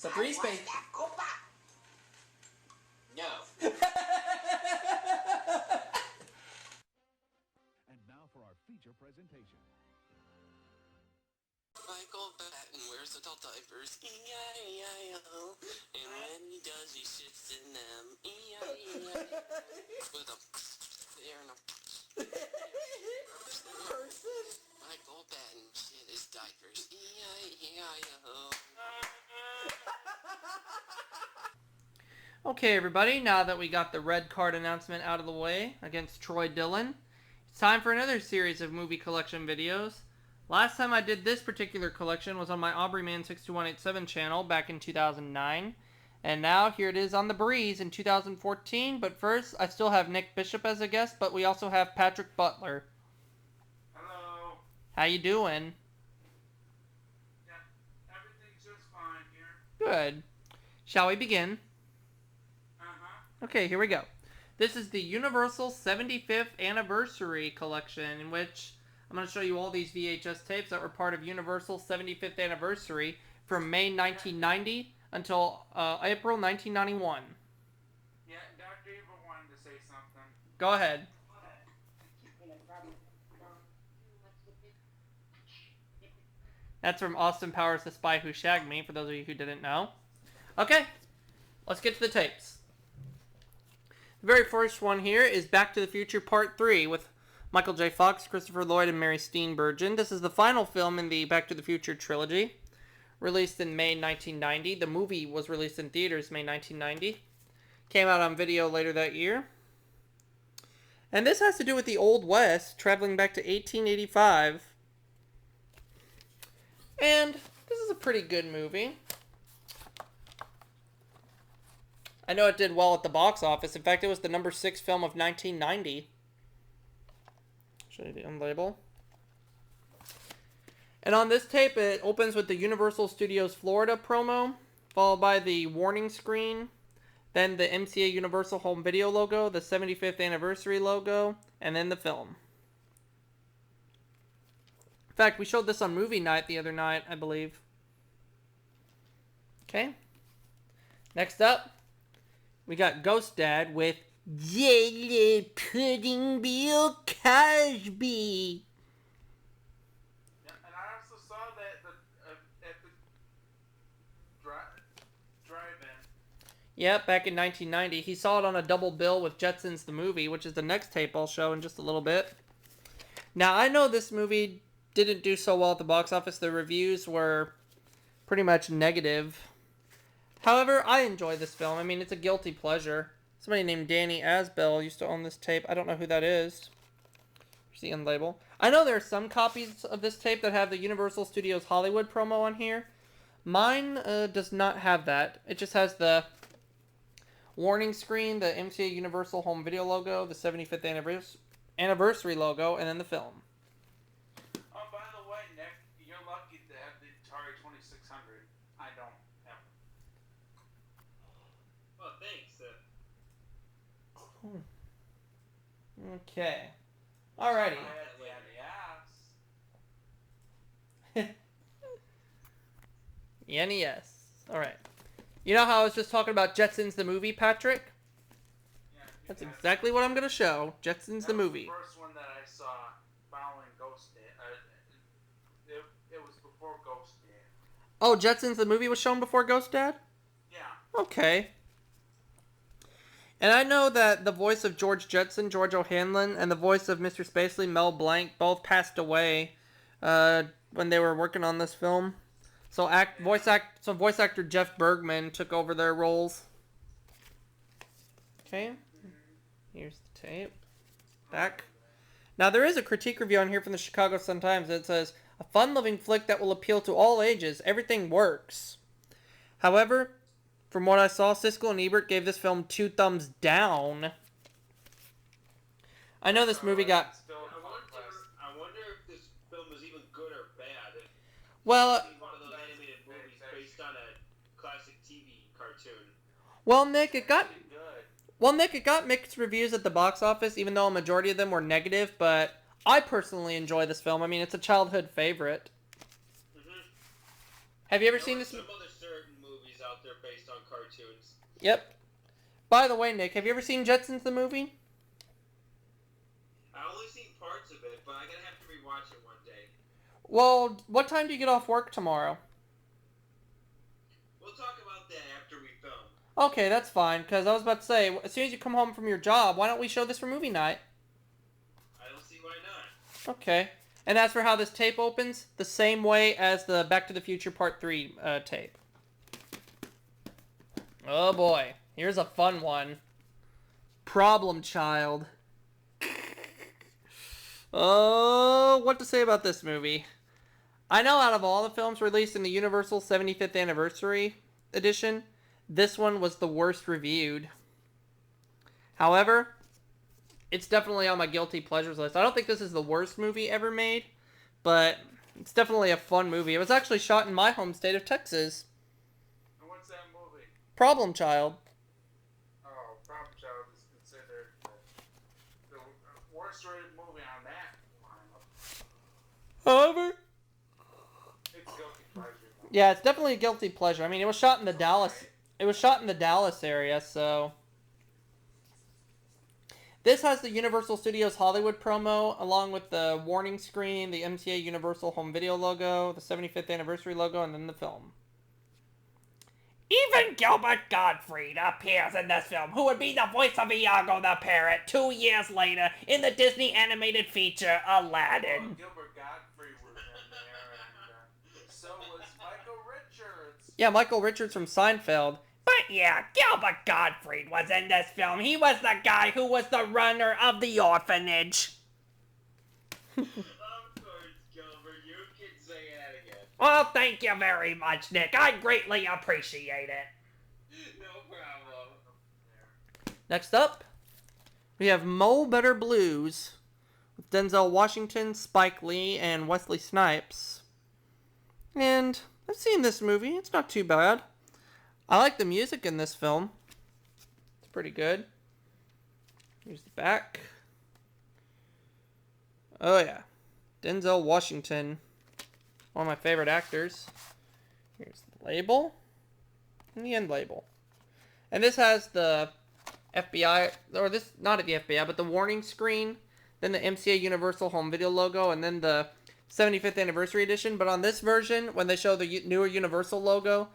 So 3 space. No. And now for our feature presentation. Michael Batten wears adult diapers, E-I-E-I-O. And when he does, he shits in them, E-I-E-I-O. With a there and a Person. Michael Batten shit his diapers, E-I-E-I-O. Okay, everybody, now that we got the red card announcement out of the way against Troy Dillon, it's time for another series of movie collection videos. Last time I did this particular collection was on my AubreyMan62187 channel back in 2009. And now here it is on The Breeze in 2014. But first, I still have Nick Bishop as a guest, but we also have Patrick Butler. Hello. How you doing? Yeah, everything's just fine here. Good. Shall we begin? Okay, here we go. This is the Universal 75th Anniversary Collection, in which I'm going to show you all these VHS tapes that were part of Universal 75th Anniversary from May 1990 until April 1991. Yeah, Dr. Evil wanted to say something. Go ahead. That's from Austin Powers, The Spy Who Shagged Me, for those of you who didn't know. Okay, let's get to the tapes. The very first one here is Back to the Future Part 3 with Michael J. Fox, Christopher Lloyd, and Mary Steenburgen. This is the final film in the Back to the Future trilogy, released in May 1990. The movie was released in theaters May 1990. Came out on video later that year. And this has to do with the Old West, traveling back to 1885. And this is a pretty good movie. I know it did well at the box office. In fact, it was the number 6 film of 1990. Show you the end label. And on this tape, it opens with the Universal Studios Florida promo, followed by the warning screen, then the MCA Universal Home Video logo, the 75th Anniversary logo, and then the film. In fact, we showed this on movie night the other night, I believe. Okay. Next up, we got Ghost Dad with Jelly Pudding Bill Cosby. Yeah, and I also saw that at the drive-in. Yep, back in 1990. He saw it on a double bill with Jetsons the movie, which is the next tape I'll show in just a little bit. Now, I know this movie didn't do so well at the box office. The reviews were pretty much negative. However, I enjoy this film. I mean, it's a guilty pleasure. Somebody named Danny Asbell used to own this tape. I don't know who that is. Here's the end label. I know there are some copies of this tape that have the Universal Studios Hollywood promo on here. Mine does not have that. It just has the warning screen, the MCA Universal Home Video logo, the 75th Anniversary logo, and then the film. Oh, by the way, Nick, you're lucky to have the Atari 2600. I don't have it. Oh, thanks. Okay. Alrighty. NES. Alright. You know how I was just talking about Jetsons the movie, Patrick? Yeah, That's exactly what I'm going to show. Jetsons the movie. That was the first one that I saw following Ghost Dad. It was before Ghost Dad. Oh, Jetsons the movie was shown before Ghost Dad? Yeah. Okay. And I know that the voice of George Jetson, George O'Hanlon, and the voice of Mr. Spacely, Mel Blanc, both passed away when they were working on this film. So voice actor Jeff Bergman took over their roles. Okay. Here's the tape. Back. Now, there is a critique review on here from the Chicago Sun-Times that says, a fun-loving flick that will appeal to all ages. Everything works. However, from what I saw, Siskel and Ebert gave this film 2 thumbs down. I know this movie got... I wonder if this film is even good or bad. Well... one of those animated movies based on a classic TV cartoon. Well, Nick, it got mixed reviews at the box office, even though a majority of them were negative, but I personally enjoy this film. I mean, it's a childhood favorite. Mm-hmm. Have you ever seen this? Some other certain movies out there based on cartoons. Yep. By the way, Nick, have you ever seen Jetsons the movie? I only seen parts of it, but I'm gonna have to rewatch it one day. Well, what time do you get off work tomorrow? We'll talk about that after we film. Okay, that's fine, because I was about to say, as soon as you come home from your job, why don't we show this for movie night? I don't see why not. Okay. And as for how this tape opens, the same way as the Back to the Future Part 3 tape. Oh boy, here's a fun one. Problem Child. Oh, what to say about this movie? I know out of all the films released in the Universal 75th Anniversary Edition, this one was the worst reviewed. However, it's definitely on my guilty pleasures list. I don't think this is the worst movie ever made, but it's definitely a fun movie. It was actually shot in my home state of Texas. And what's that movie? Problem Child. Oh, Problem Child is considered the worst rated movie on that lineup. However, It's guilty pleasure. yeah, it's definitely a guilty pleasure. I mean, it was shot in the Dallas. It was shot in the Dallas area, so. This has the Universal Studios Hollywood promo, along with the warning screen, the MCA Universal Home Video logo, the 75th Anniversary logo, and then the film. Even Gilbert Gottfried appears in this film, who would be the voice of Iago the Parrot 2 years later in the Disney animated feature Aladdin. Gilbert Gottfried was in there, and so was Michael Richards. Yeah, Michael Richards from Seinfeld. But yeah, Gilbert Gottfried was in this film. He was the guy who was the runner of the orphanage. Of course, Gilbert, you can say that again. Well, thank you very much, Nick. I greatly appreciate it. No problem. Next up, we have Mo Better Blues with Denzel Washington, Spike Lee, and Wesley Snipes. And I've seen this movie. It's not too bad. I like the music in this film. It's pretty good. Here's the back. Oh yeah. Denzel Washington. One of my favorite actors. Here's the label. And the end label. And this has the FBI, or this, not the FBI, but the warning screen. Then the MCA Universal Home Video logo. And then the 75th Anniversary Edition. But on this version, when they show the newer Universal logo,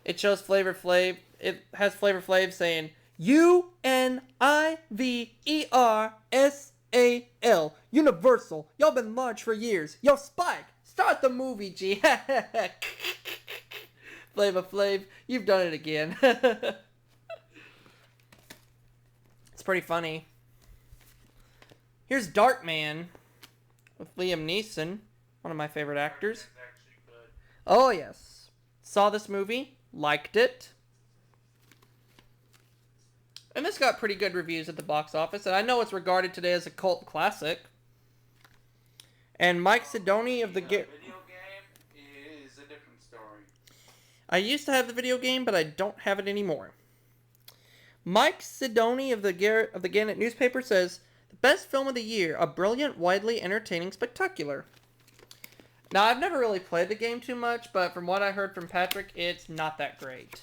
it shows Flavor Flav. It has Flavor Flav saying UNIVERSAL. Universal. Y'all been large for years. Yo, Spike, start the movie, G. Flavor Flav, you've done it again. It's pretty funny. Here's Darkman with Liam Neeson, one of my favorite actors. It's actually good. Oh, yes. Saw this movie. Liked it. And this got pretty good reviews at the box office, and I know it's regarded today as a cult classic. And Mike Sidoni of the video game is a different story. I used to have the video game, but I don't have it anymore. Mike Sidoni of the Gannett newspaper says, "The best film of the year, a brilliant, widely entertaining spectacular." Now, I've never really played the game too much, but from what I heard from Patrick, it's not that great.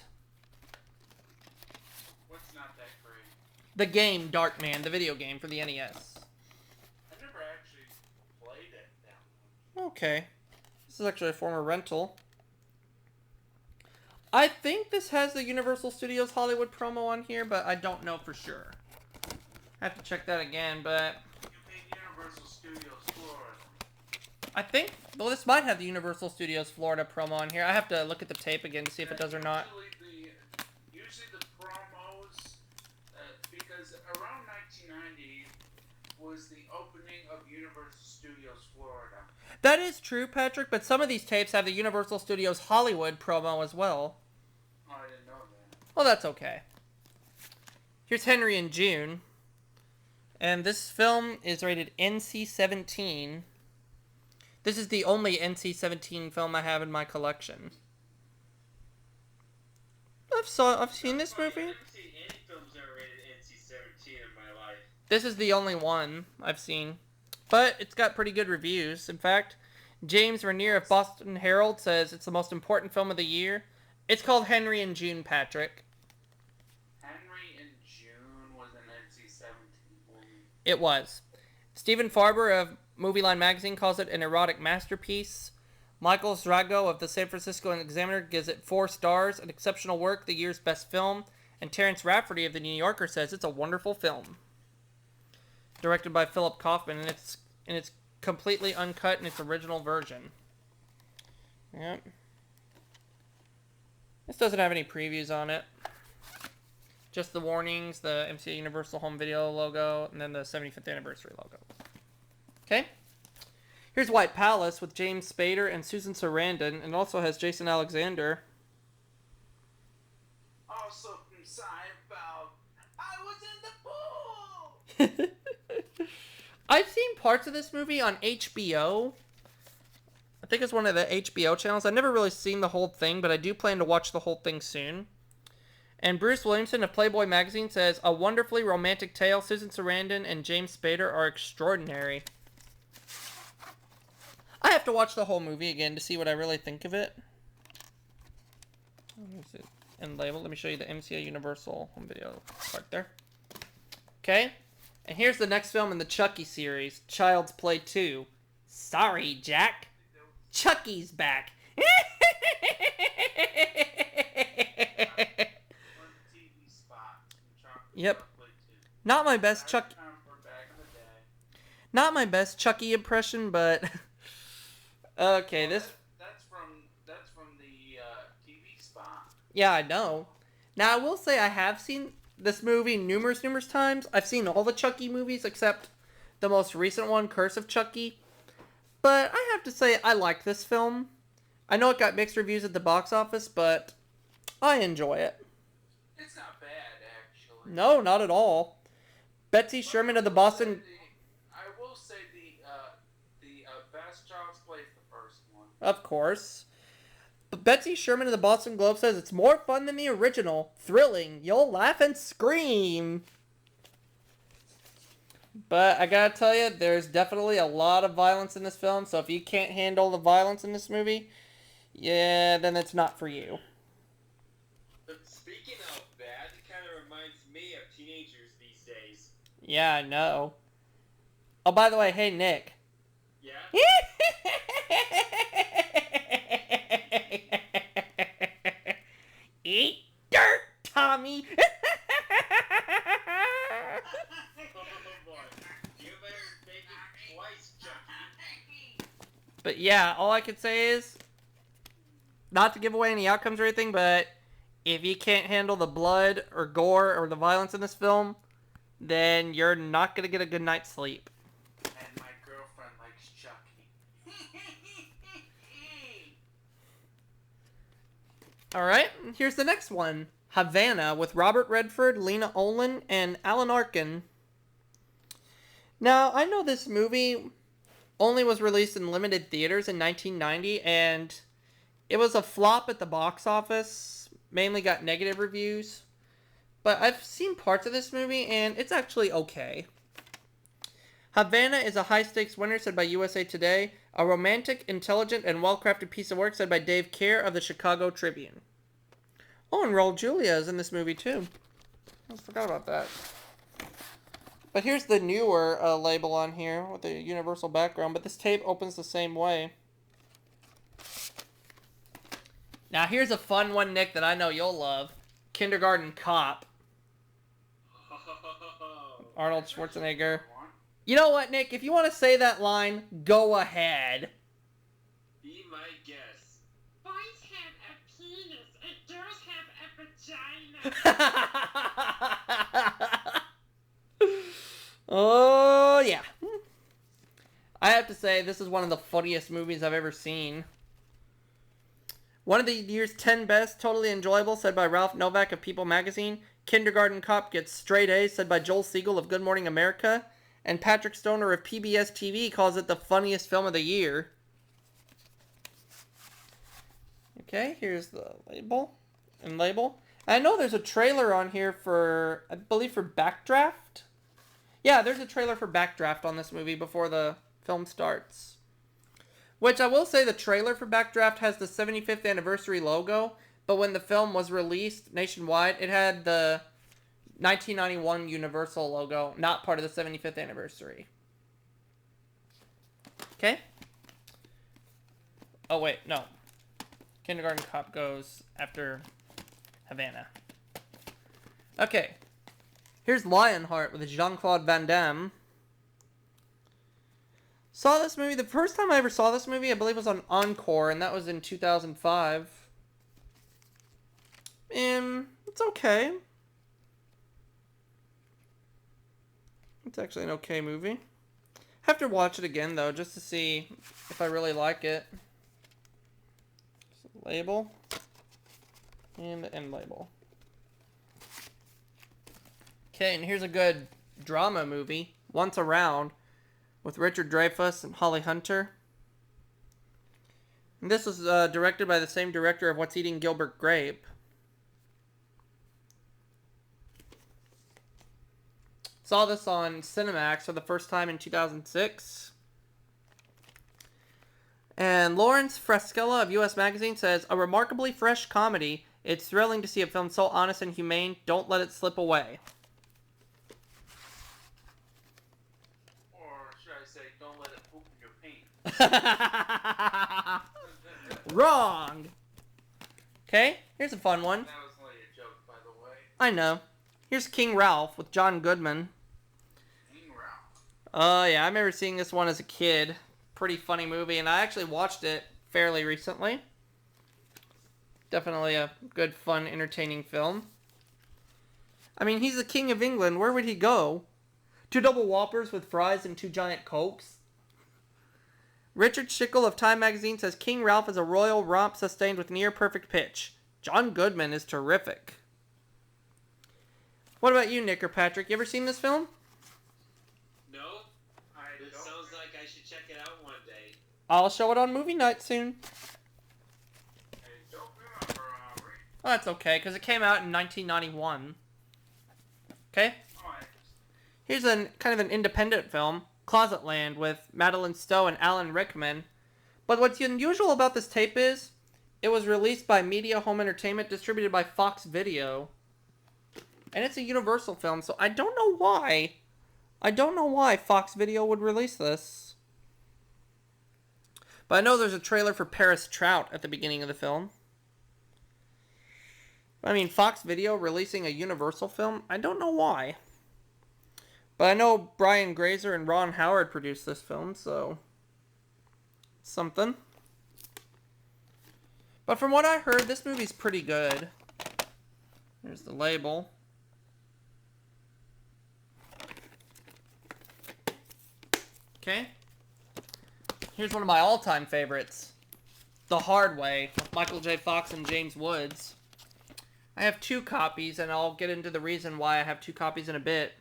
What's not that great? The game, Darkman, the video game for the NES. I never actually played it that much. Okay. This is actually a former rental. I think this has the Universal Studios Hollywood promo on here, but I don't know for sure. I have to check that again, but You mean Universal Studios Florida? I think, well, this might have the Universal Studios Florida promo on here. I have to look at the tape again to see if it does or not. Usually the promos, because around 1990 was the opening of Universal Studios Florida. That is true, Patrick, but some of these tapes have the Universal Studios Hollywood promo as well. Oh, I didn't know that. Well, that's okay. Here's Henry and June. And this film is rated NC-17. This is the only NC-17 film I have in my collection. I've seen this movie. I haven't seen any films that are rated NC-17 in my life. This is the only one I've seen. But it's got pretty good reviews. In fact, James Raniere of Boston Herald says it's the most important film of the year. It's called Henry and June, Patrick. Henry and June was an NC-17 movie. It was. Stephen Farber of Movie Line magazine calls it an erotic masterpiece. Michael Zrago of the San Francisco Examiner gives it 4 stars, an exceptional work, the year's best film. And Terrence Rafferty of the New Yorker says it's a wonderful film. Directed by Philip Kaufman, and it's completely uncut in its original version. Yep. This doesn't have any previews on it. Just the warnings, the MCA Universal Home Video logo, and then the 75th anniversary logo. Okay. Here's White Palace with James Spader and Susan Sarandon, and also has Jason Alexander. Also from Seinfeld, I was in the pool! I've seen parts of this movie on HBO. I think it's one of the HBO channels. I've never really seen the whole thing, but I do plan to watch the whole thing soon. And Bruce Williamson of Playboy magazine says, a wonderfully romantic tale. Susan Sarandon and James Spader are extraordinary. I have to watch the whole movie again to see what I really think of it. Where's it? And label. Let me show you the MCA Universal Home Video part there. Okay. And here's the next film in the Chucky series, Child's Play 2. Sorry, Jack. Chucky's back. One TV spot. Yep. Not my best Back in the day. Not my best Chucky impression, but okay, Well, this. That's from the TV spot. Yeah, I know. Now I will say I have seen this movie numerous times. I've seen all the Chucky movies except the most recent one, Curse of Chucky. But I have to say I like this film. I know it got mixed reviews at the box office, but I enjoy it. It's not bad, actually. No, not at all. Betsy Sherman of the Boston. I will say the best Child's Play is the first one. Of course. But Betsy Sherman of the Boston Globe says it's more fun than the original. Thrilling. You'll laugh and scream. But I gotta tell you, there's definitely a lot of violence in this film. So if you can't handle the violence in this movie, yeah, then it's not for you. But speaking of bad, it kind of reminds me of teenagers these days. Yeah, I know. Oh, by the way, hey, Nick. Yeah? Eat dirt, Tommy. Oh boy. You better make it twice, Chucky. But yeah, all I can say is, not to give away any outcomes or anything, but if you can't handle the blood or gore or the violence in this film, then you're not going to get a good night's sleep. And my girlfriend likes Chucky. Alright, here's the next one. Havana with Robert Redford, Lena Olin, and Alan Arkin. Now, I know this movie only was released in limited theaters in 1990, and it was a flop at the box office. Mainly got negative reviews. But I've seen parts of this movie, and it's actually okay. Havana is a high-stakes winner, said by USA Today. A romantic, intelligent, and well-crafted piece of work, said by Dave Keir of the Chicago Tribune. Oh, and Raul Julia is in this movie, too. I forgot about that. But here's the newer label on here with the universal background, but this tape opens the same way. Now, here's a fun one, Nick, that I know you'll love. Kindergarten Cop. Arnold Schwarzenegger. You know what, Nick? If you want to say that line, go ahead. Be my guest. Boys have a penis and girls have a vagina. Oh, yeah. I have to say, this is one of the funniest movies I've ever seen. One of the year's 10 best, totally enjoyable, said by Ralph Novak of People magazine. Kindergarten Cop gets straight A's, said by Joel Siegel of Good Morning America. And Patrick Stoner of PBS TV calls it the funniest film of the year. Okay, here's the label. And label. I know there's a trailer on here for, I believe, for Backdraft. Yeah, there's a trailer for Backdraft on this movie before the film starts. Which I will say the trailer for Backdraft has the 75th anniversary logo. but when the film was released nationwide, it had the 1991 Universal logo, not part of the 75th anniversary. Okay? Oh, wait, no. Kindergarten Cop goes after Havana. Okay. Here's Lionheart with Jean-Claude Van Damme. Saw this movie, the first time I ever saw this movie, I believe was on Encore, and that was in 2005. And it's okay. It's actually an okay movie. Have to watch it again, though, just to see if I really like it. Label. And the end label. Okay, and here's a good drama movie, Once Around, with Richard Dreyfuss and Holly Hunter. And this was directed by the same director of What's Eating Gilbert Grape. Saw this on Cinemax for the first time in 2006. And Lawrence Fraschilla of US Magazine says, a remarkably fresh comedy. It's thrilling to see a film so honest and humane. Don't let it slip away. Or should I say, don't let it poop in your paint. Wrong. Okay, here's a fun one. That was only a joke, by the way. I know. Here's King Ralph with John Goodman. King Ralph. Yeah, I remember seeing this one as a kid. Pretty funny movie, and I actually watched it fairly recently. Definitely a good, fun, entertaining film. I mean, he's the King of England. Where would he go? 2 double Whoppers with fries and 2 giant Cokes? Richard Schickel of Time Magazine says, King Ralph is a royal romp sustained with near-perfect pitch. John Goodman is terrific. What about you, Nick or Patrick? You ever seen this film? No? It sounds like I should check it out one day. I'll show it on movie night soon. I don't remember, Oh, that's okay, because it came out in 1991. Okay? Alright. Here's a kind of an independent film, Closetland, with Madeline Stowe and Alan Rickman. But what's unusual about this tape is, it was released by Media Home Entertainment, distributed by Fox Video. And it's a Universal film, so I don't know why. I don't know why Fox Video would release this. But I know there's a trailer for Paris Trout at the beginning of the film. I mean, Fox Video releasing a Universal film? I don't know why. But I know Brian Grazer and Ron Howard produced this film, so... something. But from what I heard, this movie's pretty good. There's the label. Okay. Here's one of my all-time favorites. The Hard Way, with Michael J. Fox and James Woods. I have 2 copies, and I'll get into the reason why I have 2 copies in a bit.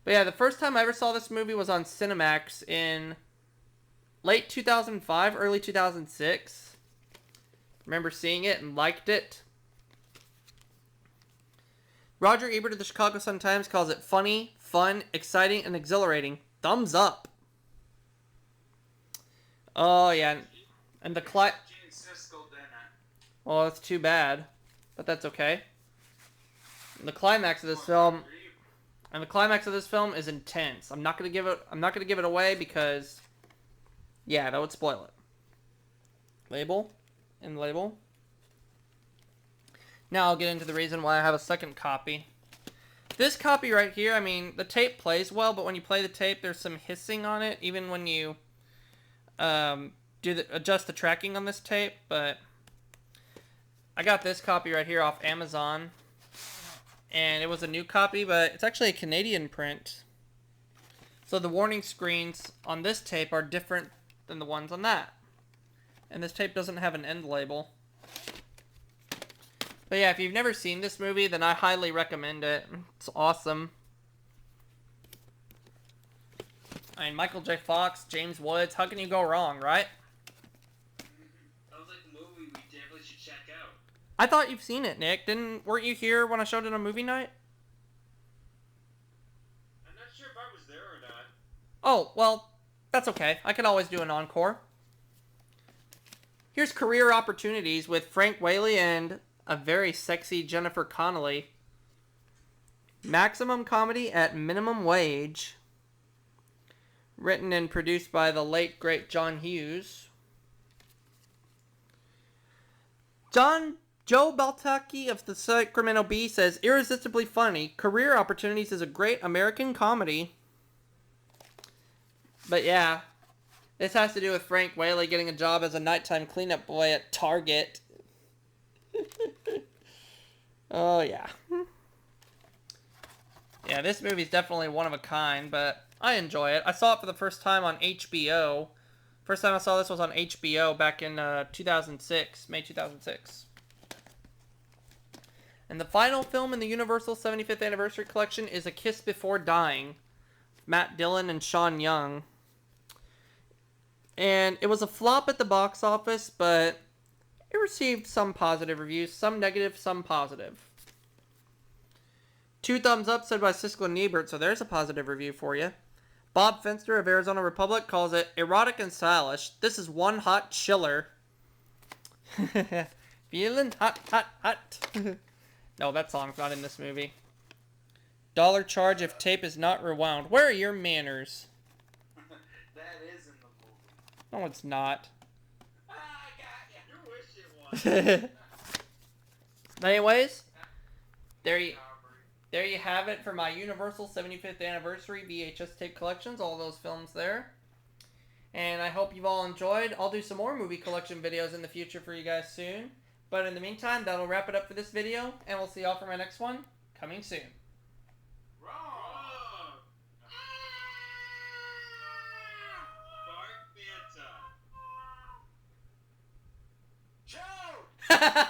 But yeah, the first time I ever saw this movie was on Cinemax in late 2005, early 2006. Remember seeing it and liked it. Roger Ebert of the Chicago Sun-Times calls it funny, fun, exciting, and exhilarating. Thumbs up. Oh, yeah. And the Gene Siskel didn't. well, that's too bad. But that's okay. And the climax of this film... And the climax of this film is intense. I'm not gonna give it away because, yeah, that would spoil it. Label, and label. Now I'll get into the reason why I have a second copy. This copy right here, I mean, the tape plays well, but when you play the tape, there's some hissing on it, even when you adjust the tracking on this tape. But I got this copy right here off Amazon. And it was a new copy, but it's actually a Canadian print. So the warning screens on this tape are different than the ones on that. And this tape doesn't have an end label. But yeah, if you've never seen this movie, then I highly recommend it. It's awesome. I mean, Michael J. Fox, James Woods, how can you go wrong, right? Sounds like a movie we definitely should check out. I thought you've seen it, Nick. Weren't you here when I showed it on movie night? I'm not sure if I was there or not. Oh, well, that's okay. I can always do an encore. Here's Career Opportunities with Frank Whaley and a very sexy Jennifer Connelly. Maximum Comedy at Minimum Wage. Written and produced by the late, great John Hughes. Joe Baltaki of the Sacramento Bee says, irresistibly funny. Career Opportunities is a great American comedy. But yeah, this has to do with Frank Whaley getting a job as a nighttime cleanup boy at Target. Oh, yeah. Yeah, this movie's definitely one of a kind, but I enjoy it. I saw it for the first time on HBO. First time I saw this was on HBO back in 2006, May 2006. And the final film in the Universal 75th Anniversary Collection is A Kiss Before Dying. Matt Dillon and Sean Young. And it was a flop at the box office, but it received some positive reviews. Some negative, some positive. 2 thumbs up said by Siskel and Ebert, so there's a positive review for you. Bob Fenster of Arizona Republic calls it erotic and stylish. This is one hot chiller. Feeling hot, hot, hot. No, that song's not in this movie. Dollar charge if tape is not rewound. Where are your manners? That is in the movie. No, it's not. Ah, I got ya. You wish it was. Anyways, there you have it for my Universal 75th Anniversary VHS tape collections. All those films there. And I hope you've all enjoyed. I'll do some more movie collection videos in the future for you guys soon. But in the meantime, that'll wrap it up for this video. And we'll see y'all for my next one. Coming soon. Wrong. Bark Manta. Joe!